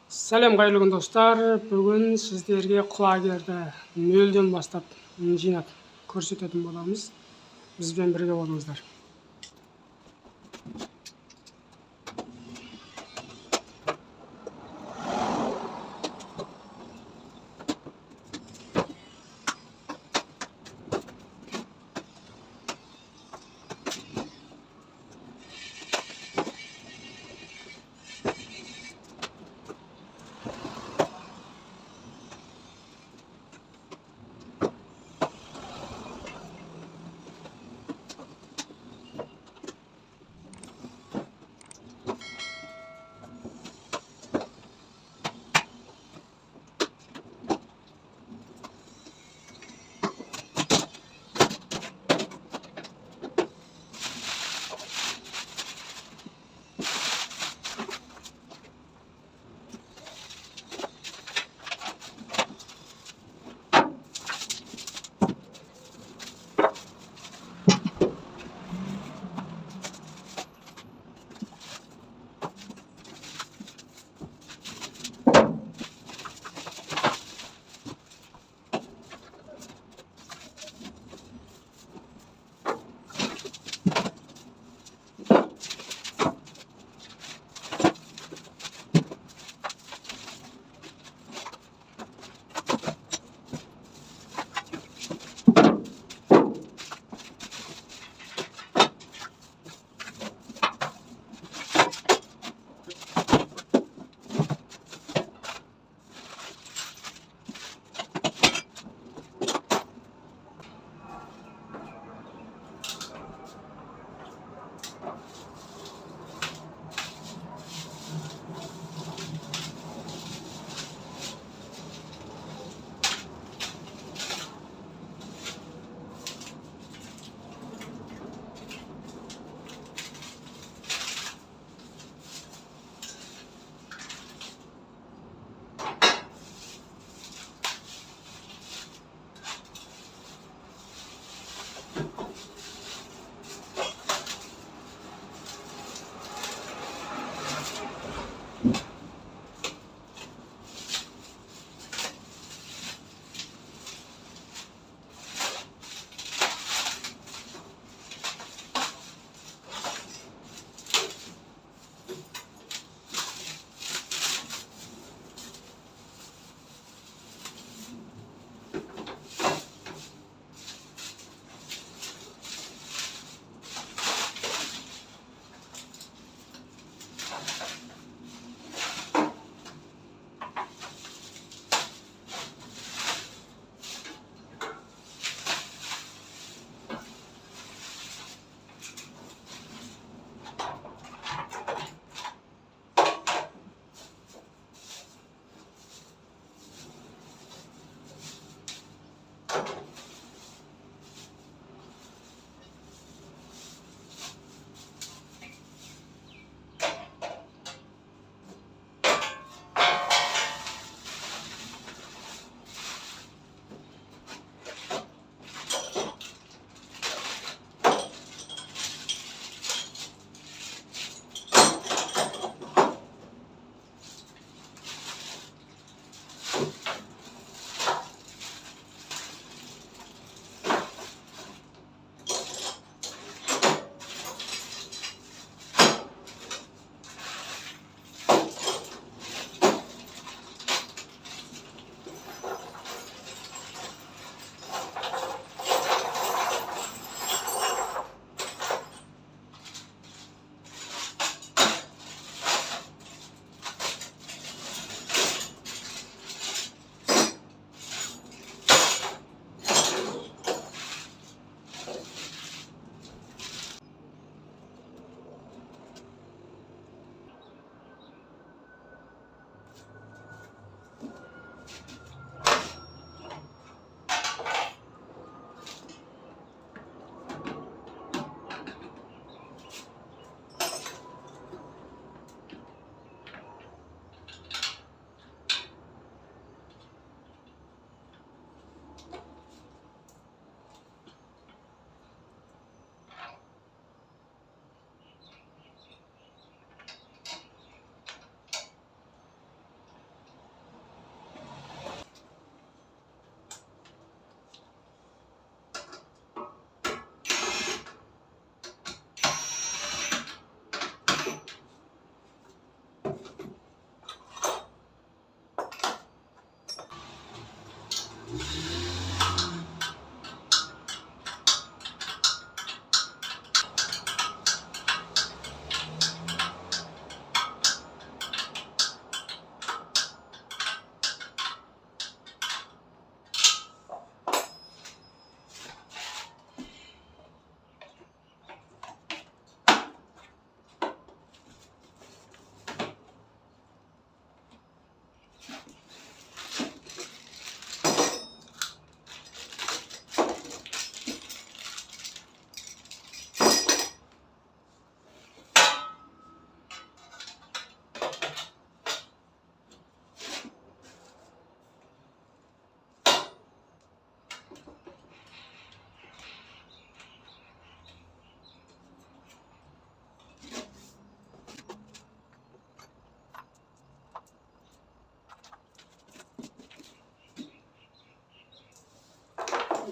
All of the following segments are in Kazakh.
Сәлем қайырлы күн достар. Бүгін сіздерге құлагерді нөлден бастап жинап көрсететін боламыз. Бізбен бірге болыңыздар.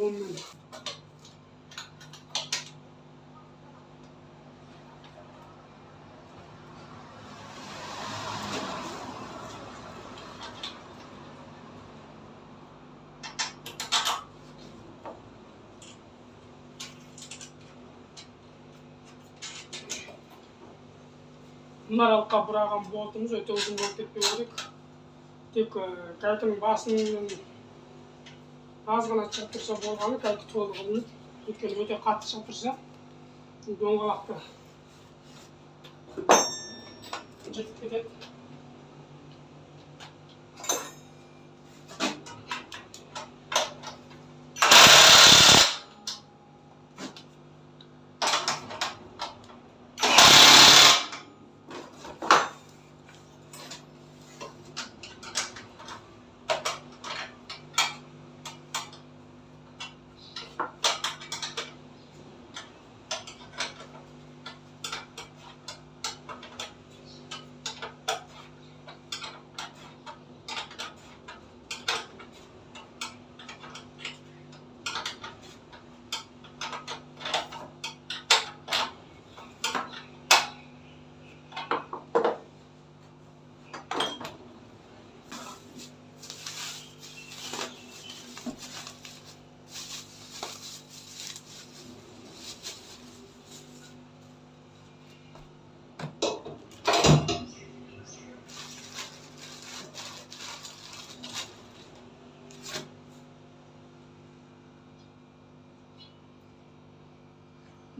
онмен. Мына аралыққа бұраған болтымыз өте ұзын болып кетпеу керек. Тек кәйтінің басының аз ғана шығып тұрса болғаны, кәйті толығының. Өйткені өте қатты шығып тұрса, доңғалақты жыртып кетеді.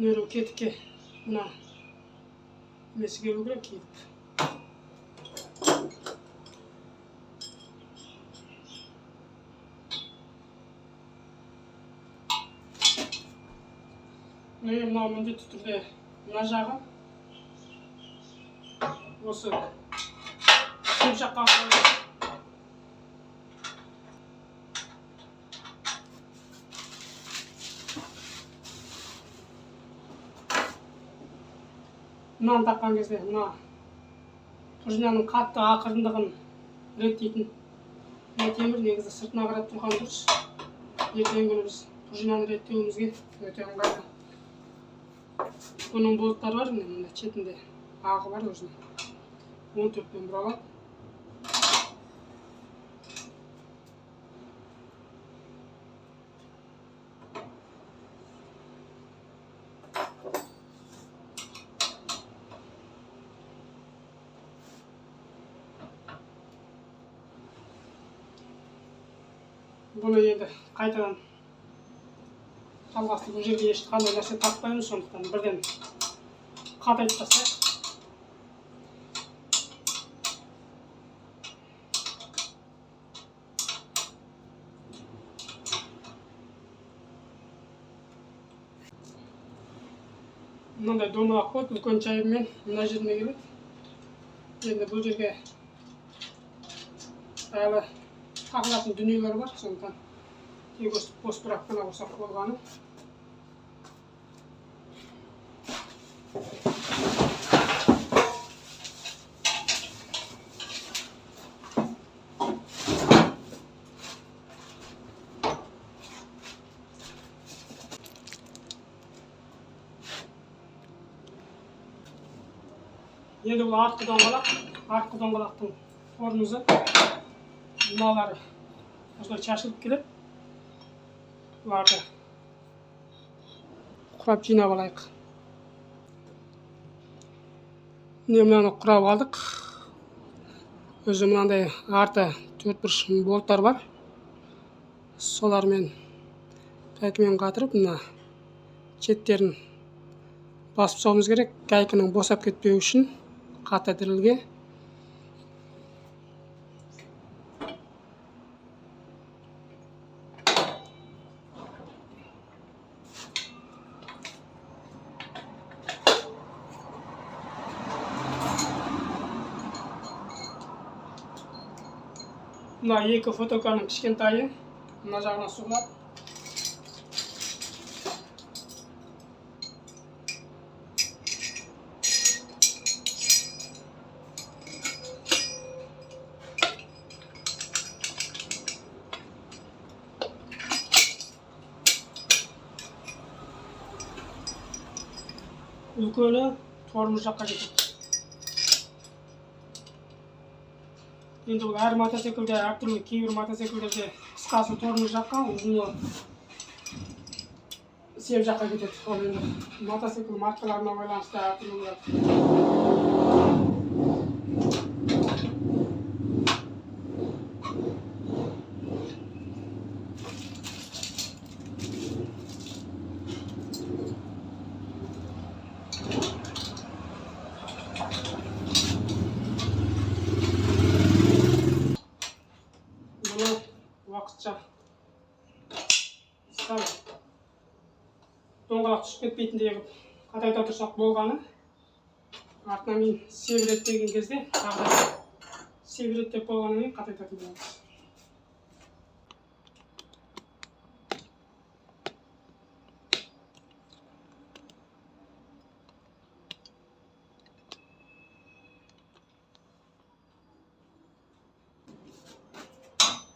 Нөрі кетікке мына несі келу керек кетіп. Мынау міндетті түрде мына жағы осы шемшаққа қойып. Мынаны таққан кезде мына пружинаның қатты ақырындығын реттейтін мына темір негізі сыртына қарап тұрған дұрыс. Ертеңгі күні біз пружинаны реттеуімізге өте ыңғайлы. Бұның болттары бар, мына шетінде ағы бар өзінің. 14-пен бұралады. Бұны енді қайтадан жалғасты бұл жерге ешқандай нәрсе таппаймыз, сондықтан бірден қатайтып тастайық. Мынандай домалақ болады, үлкен шайбымен мына жеріне келеді. Енді бұл жерге әлі тағылатын дүниелер бар, сондықтан тек бос бірақ қана қосақ болғаны. Енді бұл артқы доңғалақтың тормызы мыналары осылай шашылып келеді. Бұларды құрап жинап алайық. Мынаны құрап алдық. Өзі мынандай арты 4 болттар бар. Солармен кәйкімен қатырып, мына шеттерін басып соғымыз керек, кәйкінің босап кетпеу үшін қатты дірілге. Мына екі фотоканың кішкентайы мына жағына сұғылады. үлкені тормоз жаққа кетеді. Енді бұл әр мотоциклде әртүрлі, кейбір мотоциклдерде қысқасы тормоз жаққа, ұзыны сеп жаққа кетеді. Ол енді мотоцикл маркаларына байланысты әртүрлі болады. Уақытша сәл доңғалақ түсіп кетпейтіндей қылып қатайта тұрсақ болғаны. Артынан кейін себірет деген кезде тағы себірет деп болғаннан кейін қатайтатын боламыз.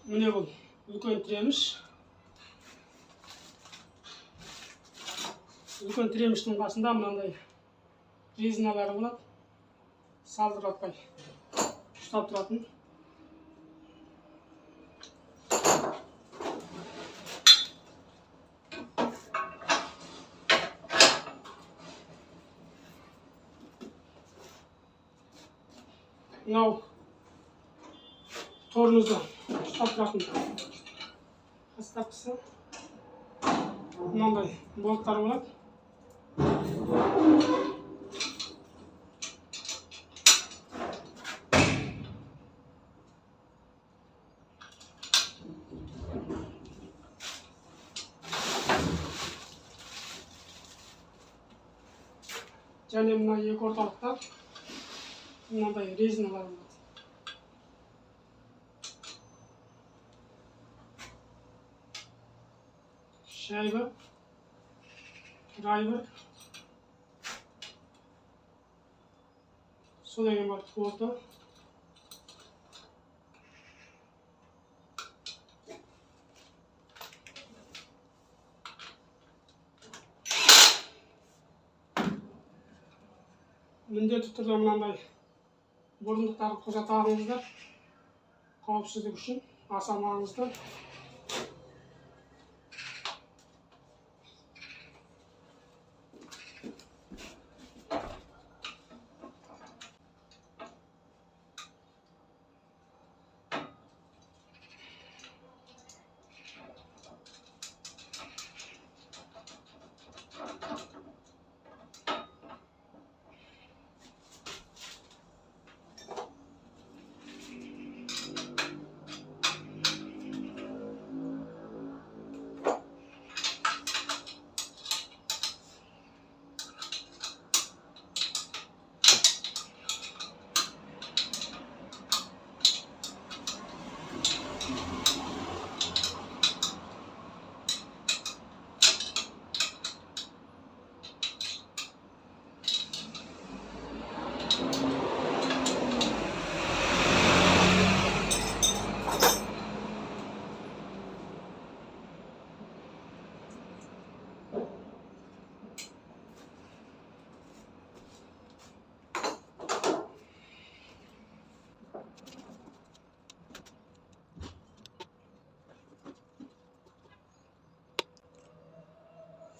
Міне бұл үлкен тіреміш. Үлкен тіреміштің қасында мынандай резиналары болады. Салдыратпай ұстап тұратын. Мынау тормозды ұстап тұратын бастапқысы. Мынандай болттар болады. Және мына екі орталықта мынандай резиналар болады. Шайба, драйвер, содан бар фото. Міндетті түрде мынандай бұрындықтарды құжат алыңыздар. Қауіпсіздік үшін аса маңызды.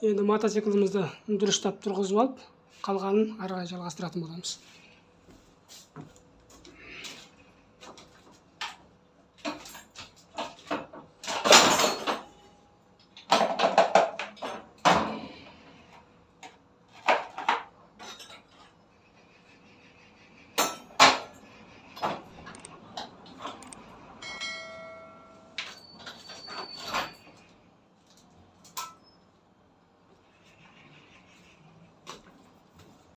Енді мотоциклімізді дұрыстап тұрғызып алып, қалғанын ары қарай жалғастыратын боламыз.